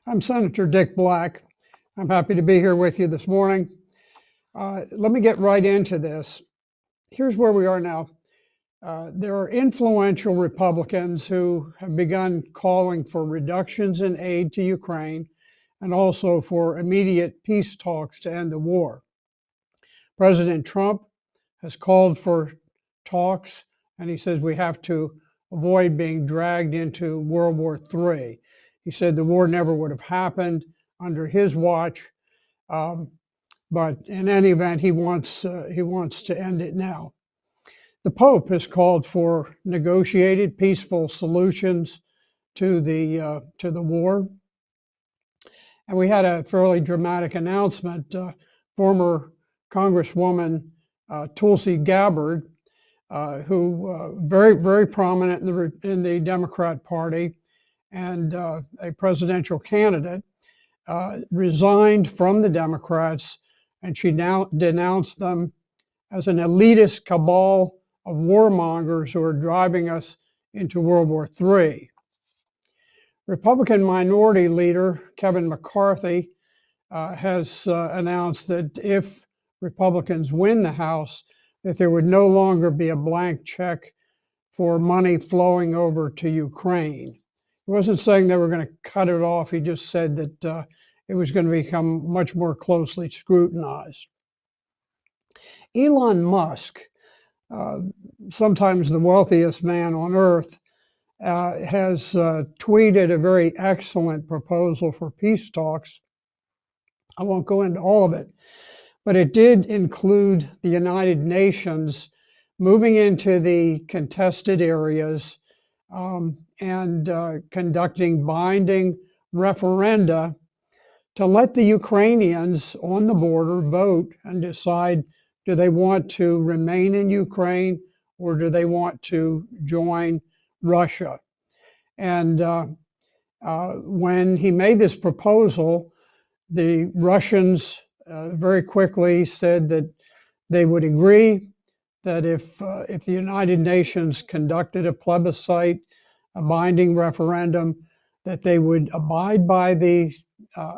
I'm Senator Dick Black. I'm happy to be here with you this morning. Let me get right into this. Here's where we are now. There are influential Republicans who have begun calling for reductions in aid to Ukraine and also for immediate peace talks to end the war. President Trump has called for talks, and he says we have to avoid being dragged into World War III. He said the war never would have happened under his watch, but in any event, he wants to end it now. The Pope has called for negotiated, peaceful solutions to the war, and we had a fairly dramatic announcement. Former Congresswoman Tulsi Gabbard, who very prominent in the Democrat Party and a presidential candidate, resigned from the Democrats, and she now denounced them as an elitist cabal of warmongers who are driving us into World War III. Republican Minority Leader Kevin McCarthy has announced that if Republicans win the House, that there would no longer be a blank check for money flowing over to Ukraine. He wasn't saying they were going to cut it off. He just said that it was going to become much more closely scrutinized. Elon Musk, sometimes the wealthiest man on earth, has tweeted a very excellent proposal for peace talks. I won't go into all of it, but it did include the United Nations moving into the contested areas and conducting binding referenda to let the Ukrainians on the border vote and decide, do they want to remain in Ukraine or do they want to join Russia? And when he made this proposal, the Russians very quickly said that they would agree that if the United Nations conducted a plebiscite, a binding referendum, that they would abide by the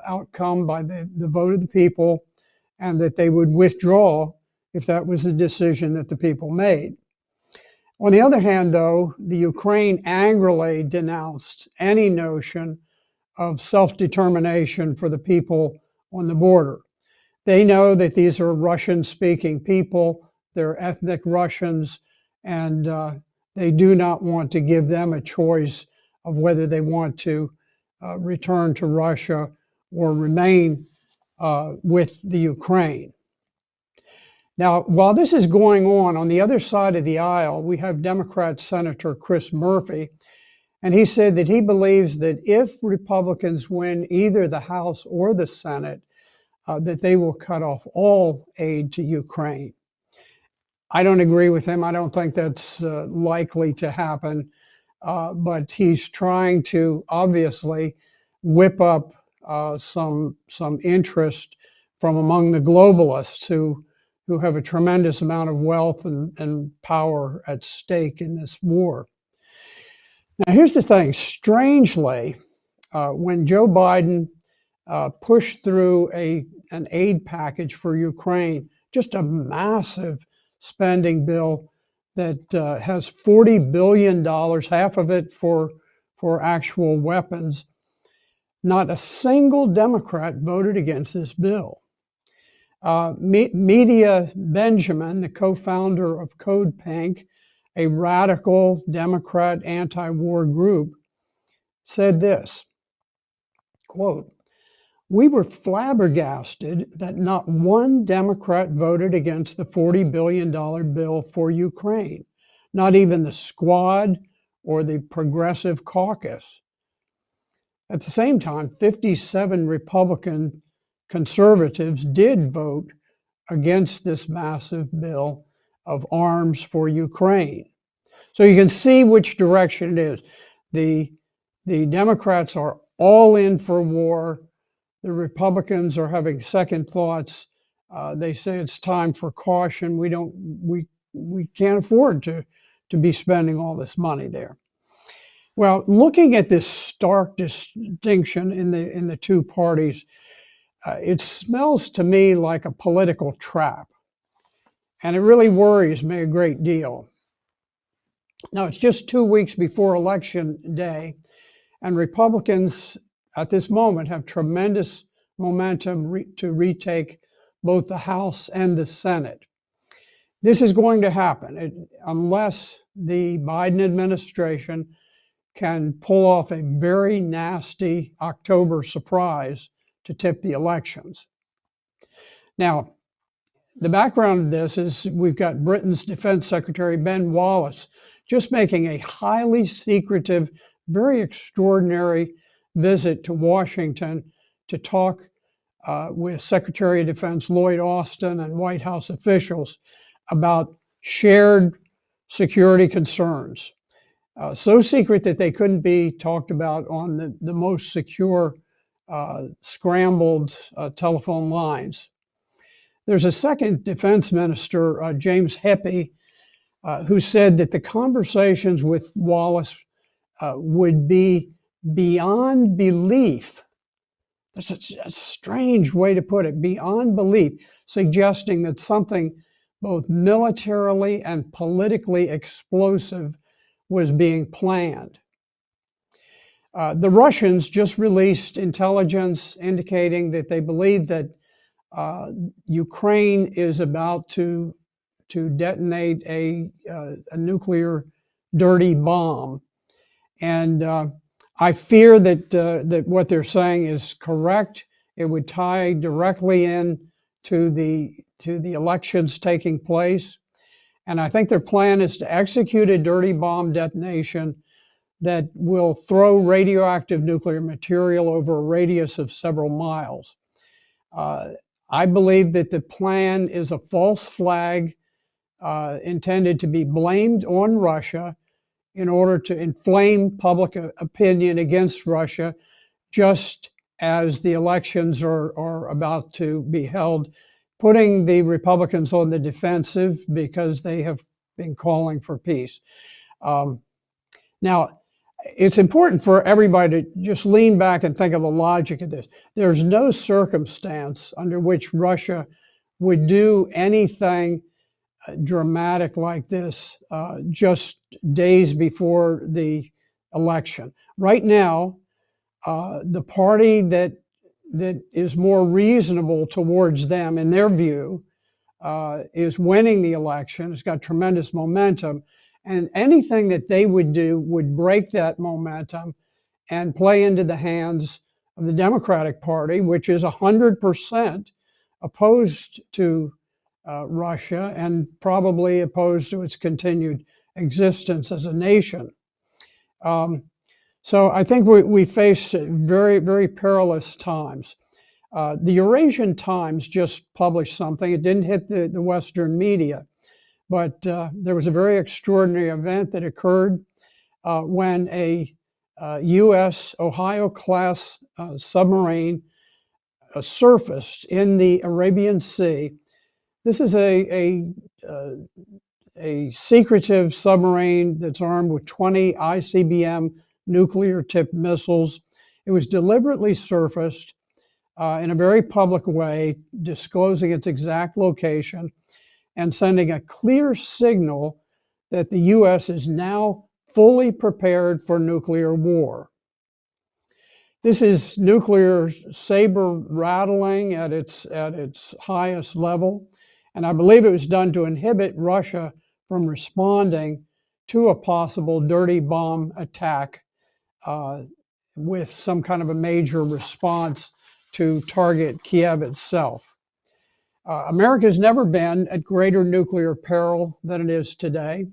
outcome, by the vote of the people, and that they would withdraw if that was the decision that the people made. On the other hand, though, the Ukraine angrily denounced any notion of self-determination for the people on the border. They know that these are Russian-speaking people, they're ethnic Russians, and they do not want to give them a choice of whether they want to return to Russia or remain with the Ukraine. Now, while this is going on the other side of the aisle, we have Democrat Senator Chris Murphy, and he said that he believes that if Republicans win either the House or the Senate, that they will cut off all aid to Ukraine. I don't agree with him. I don't think that's likely to happen, but he's trying to obviously whip up some interest from among the globalists who have a tremendous amount of wealth and power at stake in this war. Now, here's the thing. Strangely, when Joe Biden pushed through an aid package for Ukraine, just a massive spending bill that has $40 billion, half of it for actual weapons, not a single Democrat voted against this bill. Medea Benjamin, the co-founder of Code Pink, a radical Democrat anti-war group, said this, quote, "We were flabbergasted that not one Democrat voted against the $40 billion bill for Ukraine, not even the Squad or the Progressive Caucus. At the same time, 57 Republican conservatives did vote against this massive bill of arms for Ukraine." So you can see which direction it is. The Democrats are all in for war. The Republicans are having second thoughts. They say it's time for caution. We can't afford to be spending all this money there. Well, looking at this stark distinction in the two parties, it smells to me like a political trap, and it really worries me a great deal. Now, it's just 2 weeks before Election Day, and Republicans at this moment have tremendous momentum to retake both the House and the Senate. This is going to happen unless the Biden administration can pull off a very nasty October surprise to tip the elections. Now, the background of this is we've got Britain's Defense Secretary Ben Wallace just making a highly secretive, very extraordinary visit to Washington to talk with Secretary of Defense Lloyd Austin and White House officials about shared security concerns. So secret that they couldn't be talked about on the most secure scrambled telephone lines. There's a second defense minister, James Heppey, who said that the conversations with Wallace would be beyond belief. That's a strange way to put it, beyond belief, suggesting that something both militarily and politically explosive was being planned. The Russians just released intelligence indicating that they believe that Ukraine is about to detonate a nuclear dirty bomb, and I fear that what they're saying is correct. It would tie directly in to the elections taking place, and I think their plan is to execute a dirty bomb detonation that will throw radioactive nuclear material over a radius of several miles. I believe that the plan is a false flag intended to be blamed on Russia in order to inflame public opinion against Russia, just as the elections are about to be held, putting the Republicans on the defensive because they have been calling for peace. Now, it's important for everybody to just lean back and think of the logic of this. There's no circumstance under which Russia would do anything dramatic like this just days before the election. Right now, the party that is more reasonable towards them, in their view, is winning the election. It's got tremendous momentum. And anything that they would do would break that momentum and play into the hands of the Democratic Party, which is 100% opposed to Russia and probably opposed to its continued existence as a nation. So I think we face very, very perilous times. The Eurasian Times just published something. It didn't hit the Western media, but there was a very extraordinary event that occurred when a U.S. Ohio-class submarine surfaced in the Arabian Sea. This is a secretive submarine that's armed with 20 ICBM nuclear-tipped missiles. It was deliberately surfaced in a very public way, disclosing its exact location and sending a clear signal that the U.S. is now fully prepared for nuclear war. This is nuclear saber rattling at its highest level, and I believe it was done to inhibit Russia from responding to a possible dirty bomb attack with some kind of a major response to target Kiev itself. America's never been at greater nuclear peril than it is today.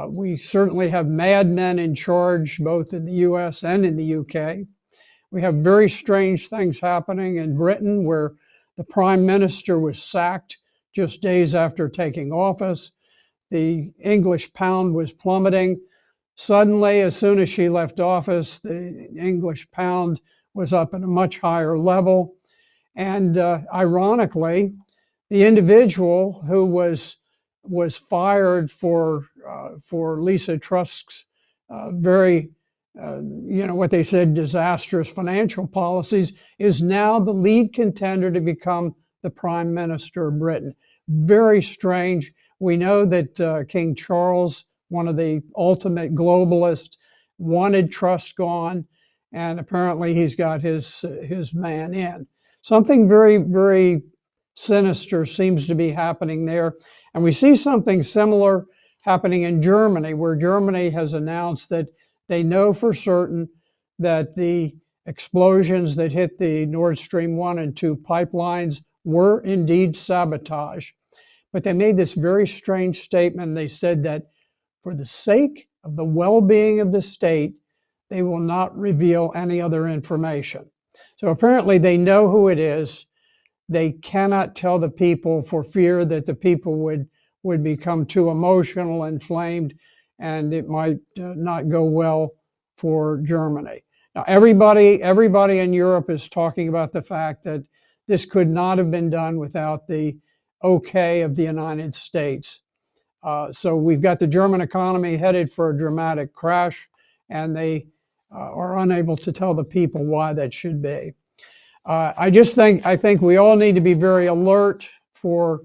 We certainly have madmen in charge both in the US and in the UK. We have very strange things happening in Britain where the Prime Minister was sacked just days after taking office. The English pound was plummeting. Suddenly, as soon as she left office, the English pound was up at a much higher level. And ironically, the individual who was fired for Lisa Truss's very what they said, disastrous financial policies, is now the lead contender to become the Prime Minister of Britain. Very strange. We know that King Charles, one of the ultimate globalists, wanted Truss gone, and apparently he's got his man in. Something very, very sinister seems to be happening there. And we see something similar happening in Germany, where Germany has announced that they know for certain that the explosions that hit the Nord Stream 1 and 2 pipelines were indeed sabotage. But they made this very strange statement. They said that for the sake of the well-being of the state, they will not reveal any other information. So apparently they know who it is. They cannot tell the people for fear that the people would become too emotional, inflamed, and it might not go well for Germany. Now, everybody in Europe is talking about the fact that this could not have been done without the okay of the United States. So we've got the German economy headed for a dramatic crash, and they are unable to tell the people why that should be. I think we all need to be very alert for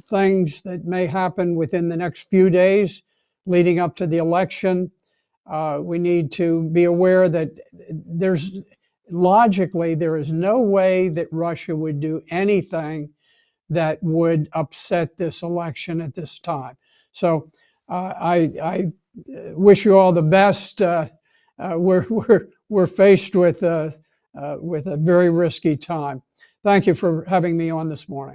things that may happen within the next few days leading up to the election. We need to be aware that logically, there is no way that Russia would do anything that would upset this election at this time. So I wish you all the best. We're faced with a very risky time. Thank you for having me on this morning.